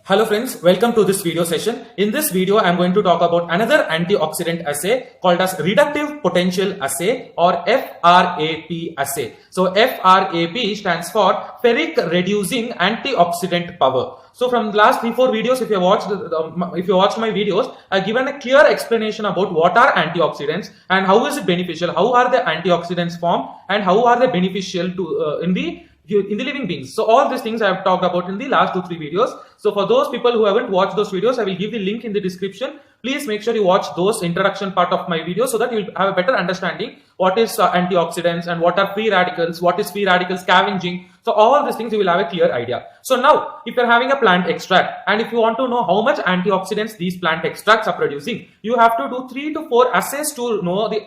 Hello friends, welcome to this video session. In this video, I am going to talk about another antioxidant assay called as reductive potential assay or FRAP assay. So FRAP stands for ferric reducing antioxidant power. So from the last 3-4 videos, if you watched my videos, I've given a clear explanation about what are antioxidants and how is it beneficial, how are the antioxidants formed and how are they beneficial to in the living beings. So all these things I have talked about in the last 2-3 videos. So for those people who haven't watched those videos, I will give the link in the description. Please make sure you watch those introduction part of my video so that you will have a better understanding what is antioxidants and what are free radicals, what is free radical scavenging. So all these things you will have a clear idea. So now if you're having a plant extract and if you want to know how much antioxidants these plant extracts are producing, you have to do 3 to 4 assays to know the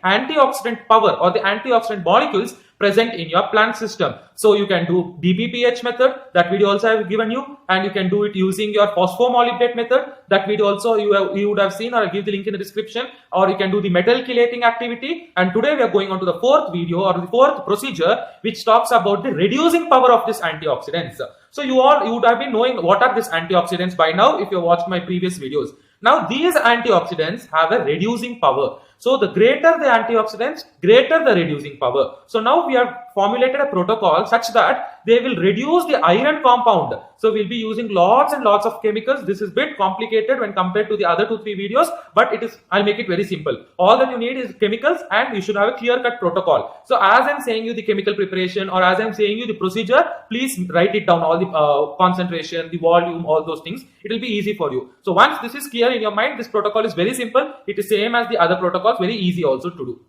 antioxidant power or the antioxidant molecules present in your plant system. So you can do DBPH method, that video also I have given you, and you can do it using your phosphomolybdate method, that video also you would have seen, or I'll give the link in the description, or you can do the metal chelating activity. And today we are going on to the 4th video or the 4th procedure, which talks about the reducing power of these antioxidants. So you would have been knowing what are these antioxidants by now if you watched my previous videos. Now these antioxidants have a reducing power. So the greater the antioxidants, greater the reducing power. So now we have formulated a protocol such that they will reduce the iron compound. So we'll be using lots and lots of chemicals. This is a bit complicated when compared to the other 2-3 videos, but I'll make it very simple. All that you need is chemicals and you should have a clear-cut protocol. So as I'm saying you the chemical preparation or as I'm saying you the procedure, please write it down, all the concentration, the volume, all those things. It will be easy for you. So once this is clear in your mind, this protocol is very simple. It is same as the other protocols, very easy also to do.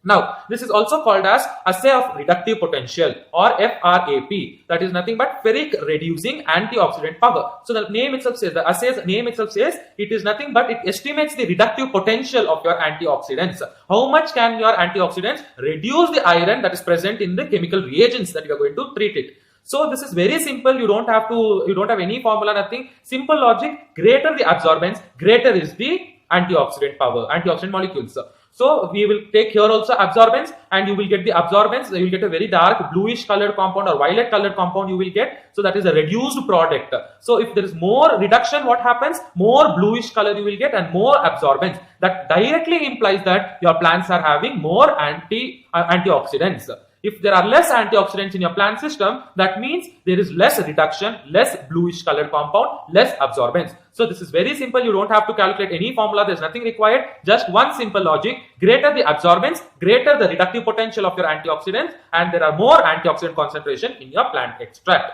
Now, this is also called as assay of reductive potential or FRAP. That is nothing but ferric reducing antioxidant power. So the name itself says, the assay's name itself says, it is nothing but it estimates the reductive potential of your antioxidants. How much can your antioxidants reduce the iron that is present in the chemical reagents that you are going to treat it. So this is very simple. You don't have any formula, nothing. Simple logic. Greater the absorbance, greater is the antioxidant power, antioxidant molecules. So we will take here also absorbance and you will get the absorbance. You will get a very dark bluish colored compound or violet colored compound you will get. So that is a reduced product. So if there is more reduction, what happens? More bluish color you will get and more absorbance. That directly implies that your plants are having more antioxidants. If there are less antioxidants in your plant system, that means there is less reduction, less bluish colored compound, less absorbance. So this is very simple. You don't have to calculate any formula. There's nothing required. Just one simple logic. Greater the absorbance, greater the reductive potential of your antioxidants, and there are more antioxidant concentration in your plant extract.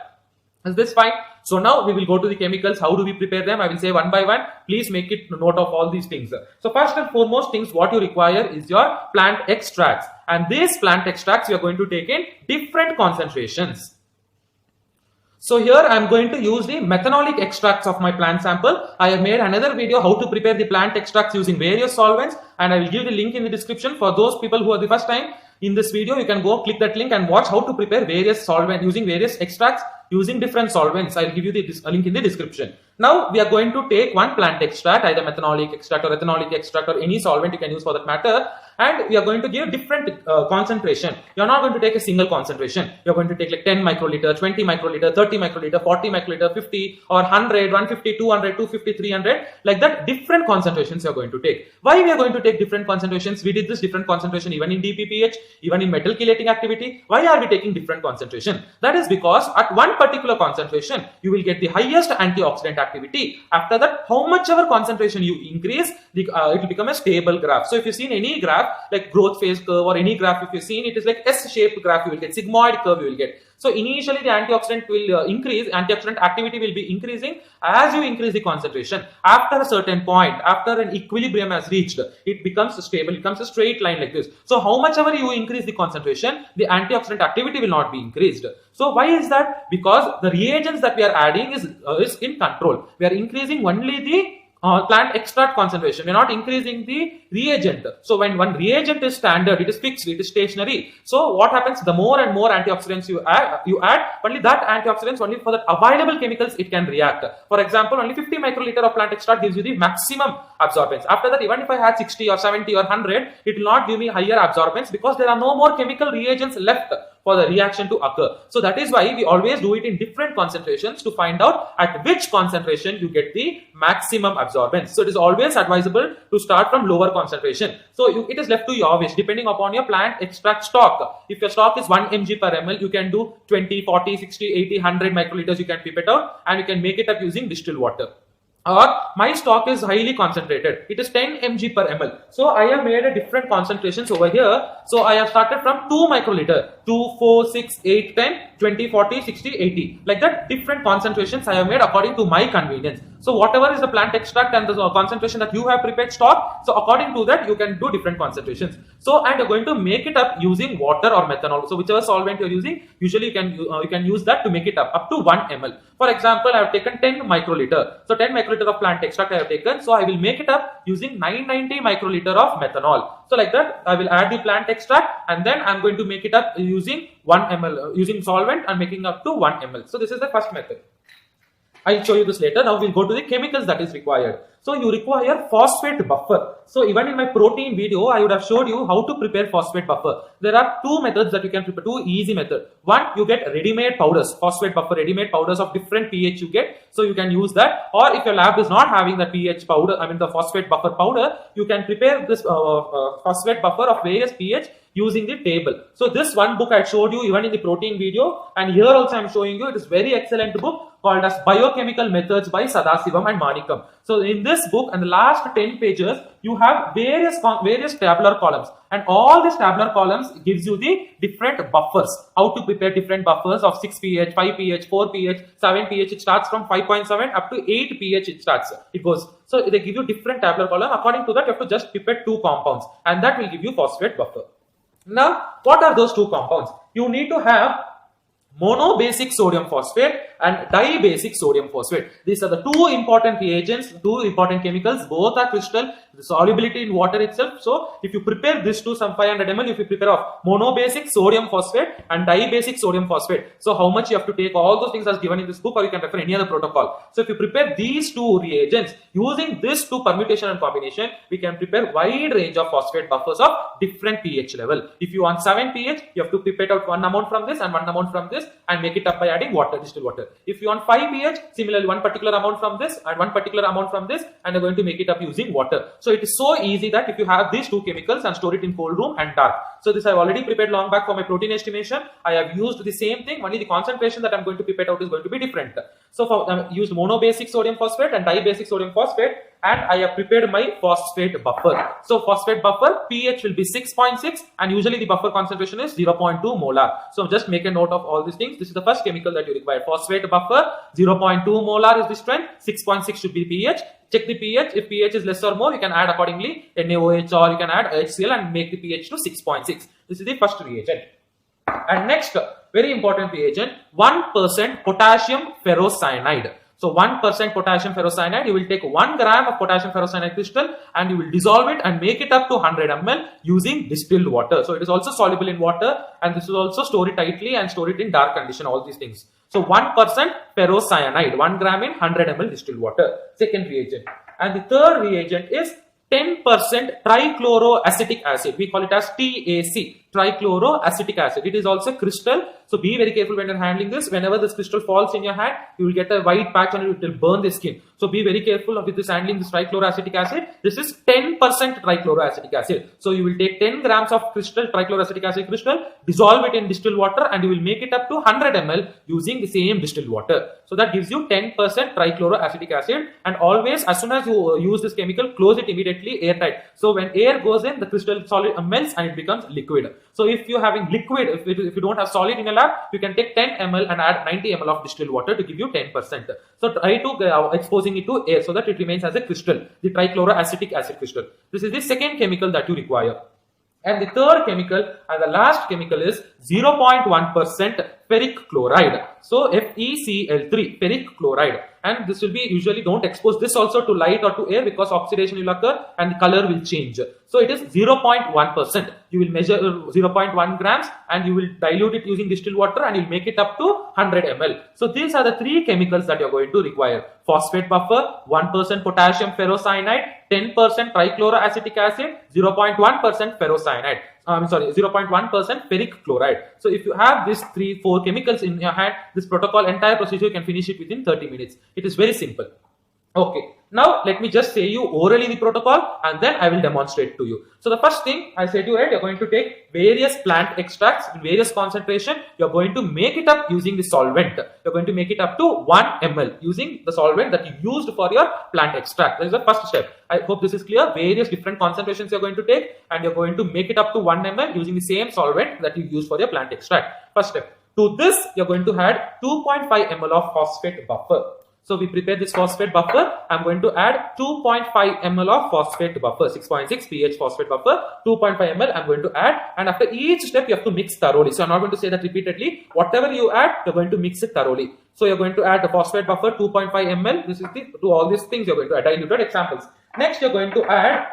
Is this fine? So now we will go to the chemicals. How do we prepare them? I will say one by one. Please make it note of all these things. So first and foremost things what you require is your plant extracts. And these plant extracts you are going to take in different concentrations. So here I am going to use the methanolic extracts of my plant sample. I have made another video how to prepare the plant extracts using various solvents, and I will give the link in the description for those people who are the first time. In this video, you can go click that link and watch how to prepare various solvents using various extracts using different solvents. I'll give you the link in the description. Now we are going to take one plant extract, either methanolic extract or ethanolic extract or any solvent you can use for that matter, and we are going to give different concentration. You are not going to take a single concentration. You are going to take like 10 microliter, 20 microliter, 30 microliter, 40 microliter, 50 or 100, 150, 200, 250, 300, like that. Different concentrations you are going to take. Why we are going to take different concentrations? We did this different concentration even in DBPH, even in metal chelating activity. Why are we taking different concentration? That is because at one particular concentration, you will get the highest antioxidant activity. After that, how much ever concentration you increase, it will become a stable graph. So if you see in any graph, like growth phase curve or any graph, if you see it is like S-shaped graph, you will get sigmoid curve you will get. So initially the antioxidant will increase, antioxidant activity will be increasing as you increase the concentration. After a certain point, after an equilibrium has reached, it becomes stable, it becomes a straight line like this. So how much ever you increase the concentration, the antioxidant activity will not be increased. So why is that? Because the reagents that we are adding is in control. We are increasing only the plant extract concentration. We are not increasing the reagent. So when one reagent is standard, it is fixed, it is stationary. So what happens? The more and more antioxidants you add, only that antioxidants, only for the available chemicals it can react. For example, only 50 microliter of plant extract gives you the maximum absorbance. After that, even if I had 60 or 70 or 100, it will not give me higher absorbance because there are no more chemical reagents left for the reaction to occur. So that is why we always do it in different concentrations to find out at which concentration you get the maximum absorbance. So it is always advisable to start from lower concentration. So it is left to your wish depending upon your plant extract stock. If your stock is 1 mg per ml, you can do 20, 40, 60, 80, 100 microliters. You can pip it out and you can make it up using distilled water. Or my stock is highly concentrated, it is 10 mg per ml. So I have made a different concentrations over here. So I have started from 2 microliter, 2, 4, 6, 8, 10, 20, 40, 60, 80. Like that, different concentrations I have made according to my convenience. So whatever is the plant extract and the concentration that you have prepared stock, so according to that you can do different concentrations. So and you're going to make it up using water or methanol. So whichever solvent you're using, usually you can use that to make it up to 1 ml. For example, I have taken 10 microliter. So 10 microliter of plant extract I have taken. So I will make it up using 990 microliter of methanol. So like that, I will add the plant extract and then I'm going to make it up using 1 ml, using solvent and making up to 1 ml. So this is the first method. I'll show you this later. Now we'll go to the chemicals that is required. So you require phosphate buffer. So even in my protein video, I would have showed you how to prepare phosphate buffer. There are two methods that you can prepare, two easy methods. One, you get ready-made powders, phosphate buffer, ready-made powders of different pH you get. So you can use that. Or if your lab is not having the pH powder, the phosphate buffer powder, you can prepare this phosphate buffer of various pH using the table. So this one book I showed you even in the protein video, and here also I am showing you. It is very excellent book called as Biochemical Methods by Sadasivam and Manikam. So in this book and the last 10 pages, you have various tabular columns, and all these tabular columns gives you the different buffers, how to prepare different buffers of 6 pH, 5 pH, 4 pH, 7 pH. It starts from 5.7 up to 8 pH it goes. So they give you different tabular column. According to that, you have to just prepare 2 compounds and that will give you phosphate buffer. Now, what are those 2 compounds? You need to have monobasic sodium phosphate and dibasic sodium phosphate. These are the 2 important reagents, 2 important chemicals. Both are crystal, the solubility in water itself. So if you prepare this to some 500 ml, if you prepare of monobasic sodium phosphate and dibasic sodium phosphate. So how much you have to take, all those things as given in this book, or you can refer any other protocol. So if you prepare these 2 reagents using this 2 permutation and combination, we can prepare wide range of phosphate buffers of different pH level. If you want 7 pH, you have to prepare out 1 amount from this and 1 amount from this and make it up by adding water, distilled water. If you want 5 pH, similarly 1 particular amount from this and 1 particular amount from this, and you're going to make it up using water. So it is so easy that if you have these 2 chemicals and store it in cold room and dark. So this I have already prepared long back for my protein estimation. I have used the same thing, only the concentration that I'm going to prepare out is going to be different. So I used monobasic sodium phosphate and dibasic sodium phosphate, and I have prepared my phosphate buffer. So phosphate buffer pH will be 6.6 and usually the buffer concentration is 0.2 molar. So just make a note of all these things. This is the first chemical that you require. Phosphate buffer, 0.2 molar is the strength, 6.6 should be pH. Check the pH. If pH is less or more, you can add accordingly NaOH or you can add HCl and make the pH to 6.6. This is the first reagent. And next, very important reagent, 1% potassium ferrocyanide. So 1% potassium ferrocyanide, you will take 1 gram of potassium ferrocyanide crystal and you will dissolve it and make it up to 100 ml using distilled water. So it is also soluble in water, and this will also store it tightly and store it in dark condition, all these things. So 1% ferrocyanide, 1 gram in 100 ml distilled water, second reagent. And the third reagent is 10% trichloroacetic acid. We call it as TAC, trichloroacetic acid. It is also crystal. So be very careful when you're handling this. Whenever this crystal falls in your hand, you will get a white patch on it. It will burn the skin. So be very careful with this handling this trichloroacetic acid. This is 10% trichloroacetic acid. So you will take 10 grams of crystal, trichloroacetic acid crystal, dissolve it in distilled water, and you will make it up to 100 ml using the same distilled water. So that gives you 10% trichloroacetic acid. And always, as soon as you use this chemical, close it immediately airtight. So when air goes in, the crystal solid melts and it becomes liquid. So if you're having liquid, if you don't have solid in your lab, you can take 10 ml and add 90 ml of distilled water to give you 10%. So try to exposing it to air so that it remains as a crystal, the trichloroacetic acid crystal. This is the second chemical that you require. And the third chemical and the last chemical is 0.1% ferric chloride. So FeCl3, ferric chloride. And this will be, usually don't expose this also to light or to air because oxidation will occur and the color will change. So it is 0.1%. You will measure 0.1 grams and you will dilute it using distilled water and you will make it up to 100 ml. So these are the 3 chemicals that you are going to require. Phosphate buffer, 1% potassium ferrocyanide, 10% trichloroacetic acid, 0.1% ferrocyanide. 0.1% ferric chloride. So if you have these 3-4 chemicals in your hand, this protocol entire procedure you can finish it within 30 minutes. It is very simple. Okay, now let me just say you orally the protocol and then I will demonstrate to you. So the first thing I said to you, right, you're going to take various plant extracts in various concentration. You're going to make it up using the solvent. You're going to make it up to 1 ml using the solvent that you used for your plant extract. That is the first step. I hope this is clear. Various different concentrations you're going to take and you're going to make it up to 1 ml using the same solvent that you used for your plant extract. First step. To this, you're going to add 2.5 ml of phosphate buffer. So we prepare this phosphate buffer. I'm going to add 2.5 ml of phosphate buffer, 6.6 pH phosphate buffer, 2.5 ml I'm going to add, and after each step you have to mix thoroughly. So I'm not going to say that repeatedly. Whatever you add, you're going to mix it thoroughly. So you're going to add the phosphate buffer 2.5 ml. This is to all these things you're going to add diluted examples. Next you're going to add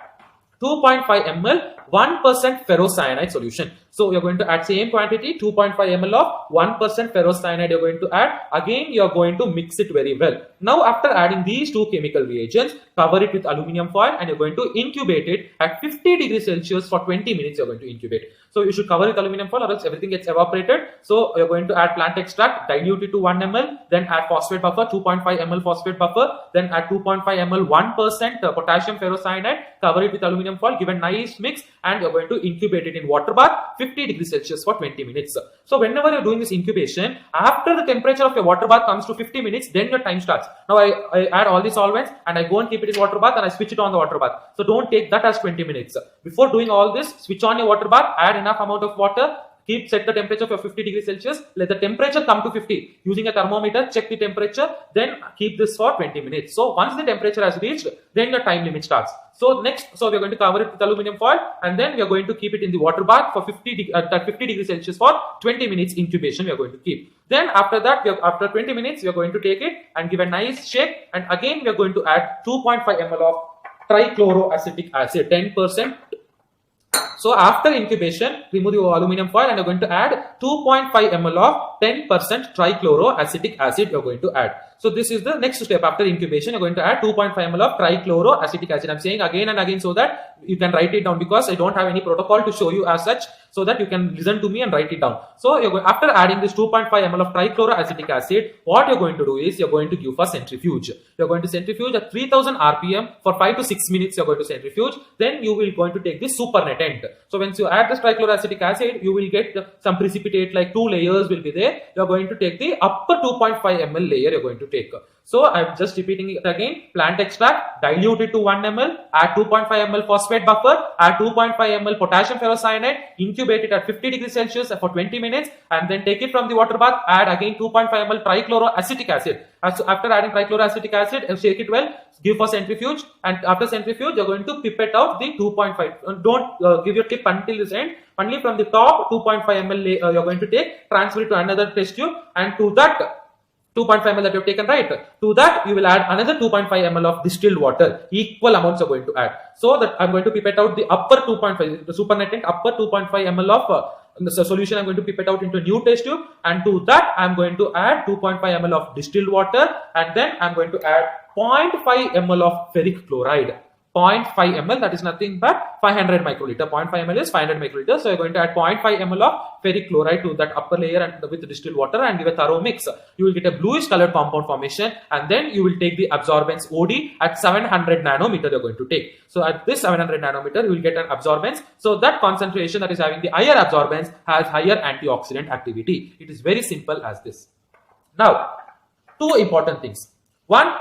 2.5 ml 1% ferrocyanide solution. So you're going to add same quantity, 2.5 ml of 1% ferrocyanide you're going to add. Again, you're going to mix it very well. Now, after adding these two chemical reagents, cover it with aluminum foil and you're going to incubate it at 50 degrees Celsius for 20 minutes you're going to incubate. So you should cover it with aluminum foil or else everything gets evaporated. So you're going to add plant extract, dilute it to 1 ml, then add phosphate buffer, 2.5 ml phosphate buffer, then add 2.5 ml 1% potassium ferrocyanide, cover it with aluminum foil, give a nice mix, and you're going to incubate it in water bath 50 degrees Celsius for 20 minutes. So whenever you're doing this incubation, after the temperature of your water bath comes to 50 minutes, then your time starts. Now I add all the solvents and I go and keep it in water bath and I switch it on the water bath. So don't take that as 20 minutes. Before doing all this, switch on your water bath, add enough amount of water, set the temperature for 50 degrees Celsius, let the temperature come to 50. Using a thermometer, check the temperature, then keep this for 20 minutes. So once the temperature has reached, then the time limit starts. So next, we're going to cover it with aluminum foil and then we are going to keep it in the water bath for 50 degrees Celsius for 20 minutes incubation we are going to keep. Then after that, after 20 minutes, we are going to take it and give a nice shake, and again we are going to add 2.5 ml of trichloroacetic acid, 10%. So after incubation, remove the aluminum foil and you're going to add 2.5 ml of 10% trichloroacetic acid you're going to add. So this is the next step. After incubation, you're going to add 2.5 ml of trichloroacetic acid. I'm saying again and again so that you can write it down, because I don't have any protocol to show you as such, so that you can listen to me and write it down. So after adding this 2.5 ml of trichloroacetic acid, what you're going to do is you're going to give for centrifuge. You're going to centrifuge at 3000 rpm for 5 to 6 minutes. You're going to centrifuge. Then you will going to take this supernatant. So once you add this trichloroacetic acid, you will get some precipitate, like 2 layers will be there. You're going to take the upper 2.5 ml layer you're going to take. So I'm just repeating it again. Plant extract, dilute it to 1 ml, add 2.5 ml phosphate buffer, add 2.5 ml potassium ferrocyanide, incubate it at 50 degrees Celsius for 20 minutes, and then take it from the water bath, add again 2.5 ml trichloroacetic acid. After adding trichloroacetic acid, shake it well, give for centrifuge, and after centrifuge, you're going to pipette out the 2.5. Don't give your tip until this end. Only from the top 2.5 ml you're going to take, transfer it to another test tube, and to that 2.5 ml that you have taken, right? To that, you will add another 2.5 ml of distilled water. Equal amounts are going to add. So that I'm going to pipette out the upper 2.5, the supernatant upper 2.5 ml of the solution. I'm going to pipette out into a new test tube, and to that I'm going to add 2.5 ml of distilled water, and then I'm going to add 0.5 ml of ferric chloride. 0.5 ml, that is nothing but 500 microliter. 0.5 ml is 500 microliter. So you're going to add 0.5 ml of ferric chloride to that upper layer and with distilled water, and give a thorough mix. You will get a bluish colored compound formation, and then you will take the absorbance OD at 700 nanometer you're going to take. So at this 700 nanometer, you will get an absorbance. So that concentration that is having the higher absorbance has higher antioxidant activity. It is very simple as this. Now, two important things. One,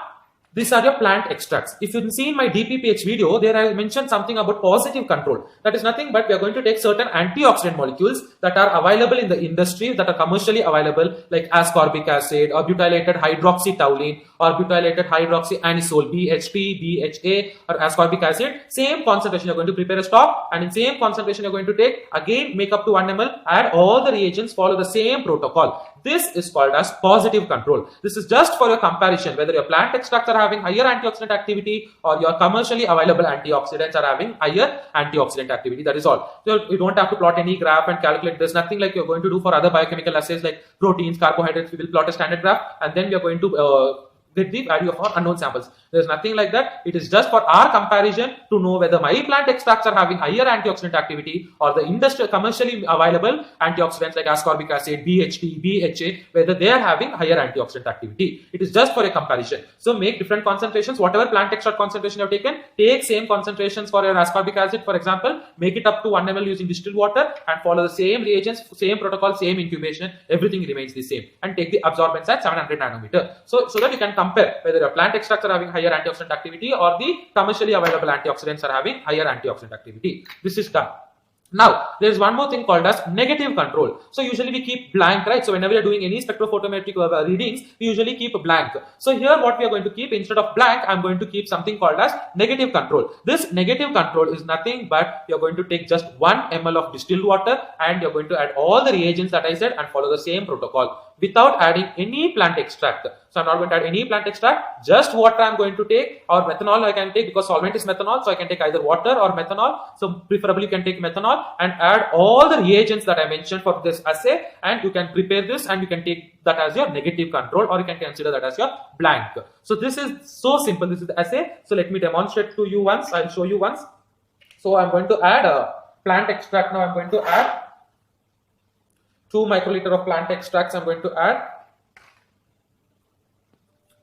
these are your plant extracts. If you see in my DPPH video, there I mentioned something about positive control. That is nothing but we are going to take certain antioxidant molecules that are available in the industry, that are commercially available, like ascorbic acid or butylated hydroxytoluene or butylated hydroxyanisole, BHT, BHA or ascorbic acid. Same concentration, you are going to prepare a stock, and in same concentration you are going to take, again make up to 1 ml, add all the reagents, follow the same protocol. This is called as positive control. This is just for your comparison, whether your plant extracts are having higher antioxidant activity or your commercially available antioxidants are having higher antioxidant activity. That is all. So you don't have to plot any graph and calculate. There's nothing like you're going to do for other biochemical assays like proteins, carbohydrates. We will plot a standard graph, and then we are going to get the value of our unknown samples. There's nothing like that. It is just for our comparison to know whether my plant extracts are having higher antioxidant activity or the industrial commercially available antioxidants like ascorbic acid, BHT, BHA, whether they are having higher antioxidant activity. It is just for a comparison. So make different concentrations. Whatever plant extract concentration you have taken, take same concentrations for your ascorbic acid, for example, make it up to 1 ml using distilled water and follow the same reagents, same protocol, same incubation, everything remains the same, and take the absorbance at 700 nanometer. So that you can compare whether your plant extracts are having higher antioxidant activity or the commercially available antioxidants are having higher antioxidant activity. This is done. Now, there is one more thing called as negative control. So usually we keep blank, right? So whenever we are doing any spectrophotometric readings, we usually keep a blank. So here what we are going to keep, instead of blank, I am going to keep something called as negative control. This negative control is nothing but you are going to take just 1 ml of distilled water and you are going to add all the reagents that I said and follow the same protocol without adding any plant extract. So I'm not going to add any plant extract, just water I'm going to take, or methanol I can take because solvent is methanol, so I can take either water or methanol. So preferably you can take methanol and add all the reagents that I mentioned for this assay, and you can prepare this and you can take that as your negative control, or you can consider that as your blank. So this is so simple. This is the assay. So let me demonstrate to you once. I'll show you once. So I'm going to add a plant extract. Now I'm going to add 2 microliter of plant extracts. I'm going to add.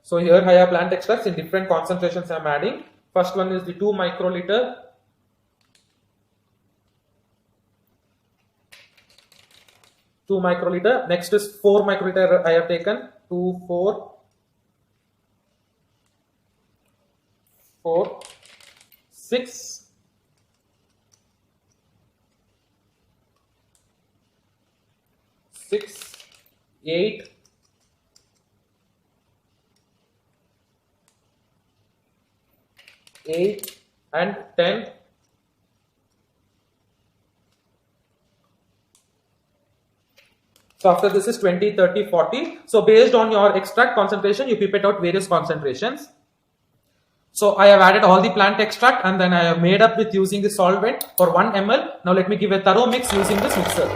So here I have plant extracts in different concentrations I'm adding. First one is the 2 microliter. Next is 4 microliter I have taken. 2, 4, 4, 6, 6, 8, 8 and 10. So after this is 20, 30, 40. So based on your extract concentration, you pipette out various concentrations. So I have added all the plant extract and then I have made up with using the solvent for 1 ml. Now let me give a thorough mix using this mixer.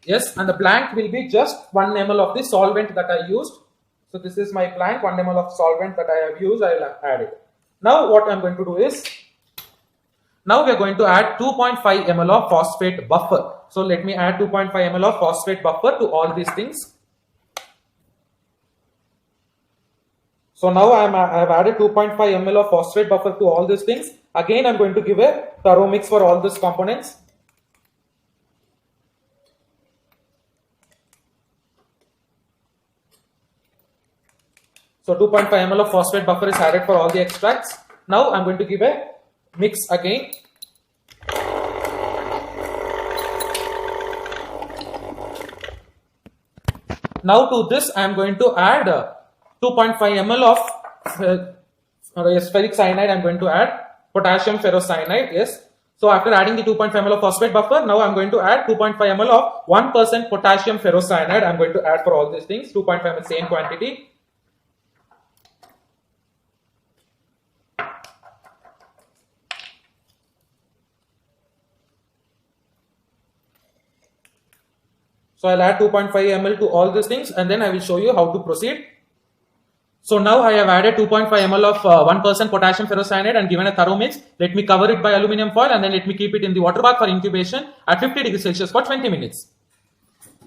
Yes, and the blank will be just 1 ml of the solvent that I used. So this is my blank, 1 ml of solvent that I have used. I will add it. Now what I am going to do is, now we are going to add 2.5 ml of phosphate buffer. So let me add 2.5 ml of phosphate buffer to all these things. So now I have added 2.5 ml of phosphate buffer to all these things. Again, I am going to give a thorough mix for all these components. So 2.5 ml of phosphate buffer is added for all the extracts. Now I'm going to give a mix again. Now to this I'm going to add 2.5 ml of ferric cyanide. I'm going to add potassium ferrocyanide. Yes. So after adding the 2.5 ml of phosphate buffer, now I'm going to add 2.5 ml of 1% potassium ferrocyanide. I'm going to add for all these things. 2.5 ml same quantity. So I'll add 2.5 ml to all these things and then I will show you how to proceed. So now I have added 2.5 ml of 1% potassium ferrocyanide and given a thorough mix. Let me cover it by aluminum foil and then let me keep it in the water bath for incubation at 50 degrees Celsius for 20 minutes.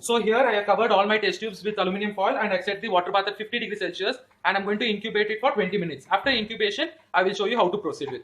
So here I have covered all my test tubes with aluminum foil and I set the water bath at 50 degrees Celsius and I'm going to incubate it for 20 minutes. After incubation, I will show you how to proceed with.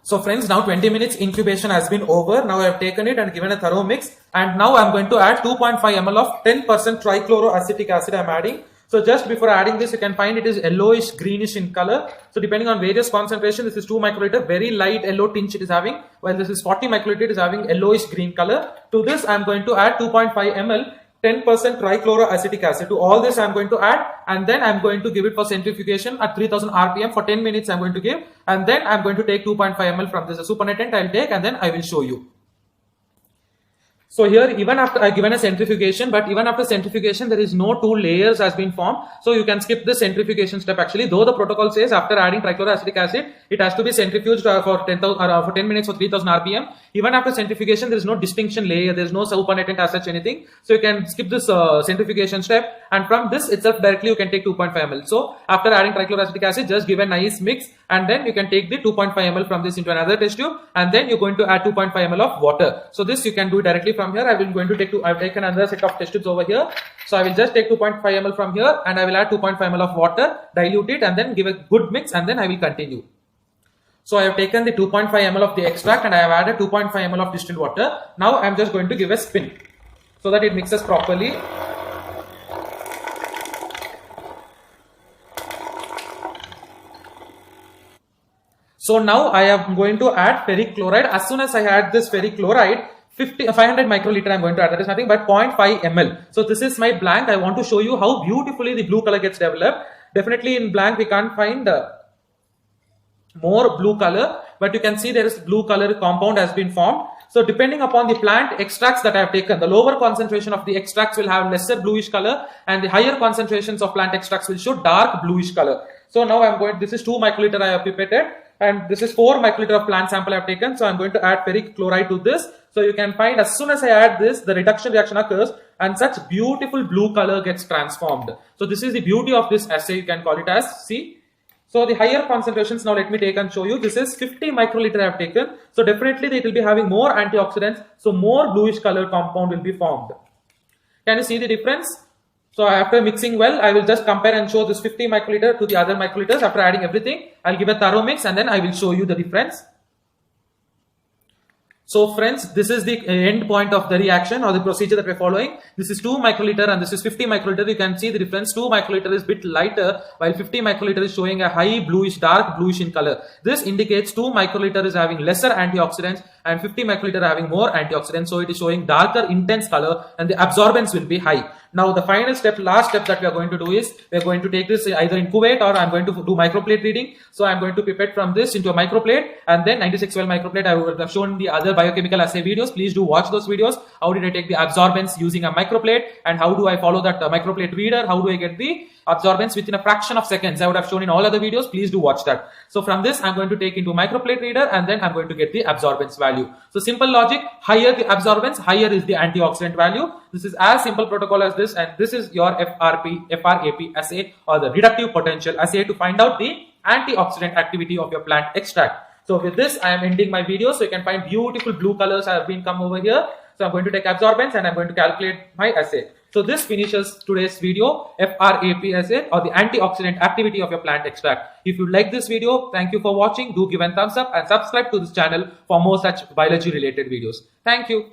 So friends, now 20 minutes incubation has been over. Now I have taken it and given a thorough mix. And now I am going to add 2.5 ml of 10% trichloroacetic acid I am adding. So just before adding this, you can find it is yellowish greenish in color. So depending on various concentration, this is 2 microliter, very light yellow tinge it is having, while this is 40 microliter, it is having yellowish green color. To this I am going to add 2.5 ml 10% trichloroacetic acid. To all this I am going to add and then I am going to give it for centrifugation at 3000 rpm for 10 minutes I am going to give, and then I am going to take 2.5 ml from this supernatant I will take and then I will show you. So here, even after I given a centrifugation, but even after centrifugation, there is no two layers has been formed. So you can skip the centrifugation step actually, though the protocol says after adding trichloroacetic acid, it has to be centrifuged for 10 minutes for 3000 RPM. Even after centrifugation, there is no distinction layer, there is no supernatant as such anything. So you can skip this centrifugation step, and from this itself directly you can take 2.5 ml. So after adding trichloroacetic acid, just give a nice mix, and then you can take the 2.5 ml from this into another test tube, and then you're going to add 2.5 ml of water. So this you can do directly from here. I've taken another set of test tubes over here. So I will just take 2.5 ml from here, and I will add 2.5 ml of water, dilute it, and then give a good mix, and then I will continue. So I have taken the 2.5 ml of the extract, and I have added 2.5 ml of distilled water. Now I am just going to give a spin so that it mixes properly. So now I am going to add ferric chloride. As soon as I add this ferric chloride, 500 microliter I'm going to add. That is nothing but 0.5 ml. So this is my blank. I want to show you how beautifully the blue color gets developed. Definitely in blank we can't find more blue color, but you can see there is blue color compound has been formed. So depending upon the plant extracts that I have taken, the lower concentration of the extracts will have lesser bluish color, and the higher concentrations of plant extracts will show dark bluish color. So now I'm going, this is 2 microliter I have pipetted, and this is 4 microliter of plant sample I have taken. So I'm going to add ferric chloride to this. So you can find as soon as I add this, the reduction reaction occurs and such beautiful blue color gets transformed. So this is the beauty of this assay, you can call it as, see. So the higher concentrations, now let me take and show you. This is 50 microliter I have taken. So definitely it will be having more antioxidants. So more bluish color compound will be formed. Can you see the difference? So after mixing well, I will just compare and show this 50 microliter to the other microliters. After adding everything, I'll give a thorough mix, and then I will show you the difference. So friends, this is the end point of the reaction or the procedure that we're following. This is 2 microliter and this is 50 microliter. You can see the difference. 2 microliter is a bit lighter, while 50 microliter is showing a high bluish, dark bluish in color. This indicates 2 microliter is having lesser antioxidants and 50 microliter having more antioxidants. So it is showing darker, intense color, and the absorbance will be high. Now the final step, last step that we are going to do is, we are going to take this either in cuvette, or I'm going to do microplate reading. So I'm going to pipette from this into a microplate, and then 96 well microplate. I would have shown the other biochemical assay videos. Please do watch those videos. How did I take the absorbance using a microplate, and how do I follow that microplate reader? How do I get the absorbance within a fraction of seconds? I would have shown in all other videos. Please do watch that. So from this, I'm going to take into microplate reader, and then I'm going to get the absorbance value. So simple logic, higher the absorbance, higher is the antioxidant value. This is as simple protocol as this, and this is your FRAP assay, or the reductive potential assay, to find out the antioxidant activity of your plant extract. So with this, I am ending my video. So you can find beautiful blue colors have been come over here. So I'm going to take absorbance, and I'm going to calculate my assay. So this finishes today's video, FRAP assay, or the antioxidant activity of your plant extract. If you like this video, thank you for watching. Do give a thumbs up and subscribe to this channel for more such biology related videos. Thank you.